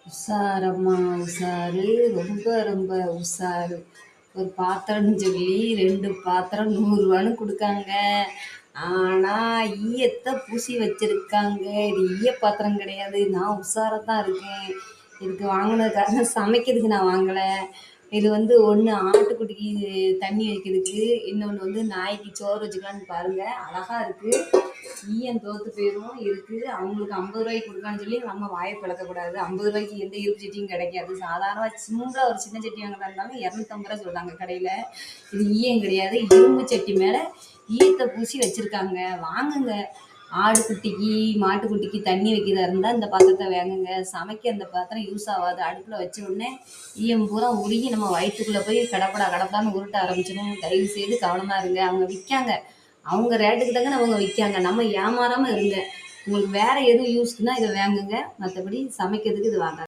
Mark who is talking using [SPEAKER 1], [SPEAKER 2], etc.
[SPEAKER 1] உஷாரம்மா உஷாரு, ரொம்ப ரொம்ப உஷாரு. ஒரு பாத்திரம்னு சொல்லி 2 பாத்திரம் ரூ. 100ன்னு குடுக்காங்க. ஆனா, ஈயத்த பூசி வச்சிருக்காங்க. இது ஈய பாத்திரம் கிடையாது. நான் உஷாரா தான் இருக்கேன். இதுக்கு வாங்குனது காரணம் சமைக்கிறதுக்கு நான் வாங்கல. இது வந்து ஒண்ணு ஆட்டுக்குட்டிக்கு தண்ணி வைக்கிறதுக்கு, இன்னொன்னு வந்து நாய்க்கு சோறு வச்சுக்கலான்னு பாருங்க. அழகா இருக்கு. ஈயம் தோத்து போயிரும் இருக்கு. அவங்களுக்கு ரூ. 50 குடுக்கலான்னு சொல்லி நம்ம வாய பிளக்கக்கூடாது. ரூ. 50 எந்த இரும்பு சட்டியும் கிடைக்காது. சாதாரண சிம்பிளா ஒரு சின்ன சட்டி வாங்குறதா இருந்தாலும் ரூ. 250 சொல்றாங்க கடையில. இது ஈயம் கிடையாது. இரும்பு சட்டி மேல ஈயத்தை பூசி வச்சிருக்காங்க. வாங்குங்க. ஆடு குட்டிக்கு, மாட்டுக்குட்டிக்கு தண்ணி வைக்கிறதா இருந்தா இந்த பாத்திரத்தை வாங்குங்க. சமைக்க இந்த பாத்திரம் யூஸ் ஆகாது. அடுப்புல வச்ச உடனே ஈயம் பூரா உருகி நம்ம வயிற்றுக்குள்ள போய் கடப்படா கடப்படான்னு உருட்ட ஆரம்பிச்சிடும். தயவு செய்து கவனமா இருங்க. அவங்க விற்காங்க. அவங்க ரேட்டுக்கு தாங்க அவங்க விற்காங்க. நம்ம ஏமாறாம இருங்க. உங்களுக்கு வேற எதுவும் யூஸ்க்குன்னா இதை வாங்குங்க. மற்றபடி சமைக்கிறதுக்கு இது வாங்காது.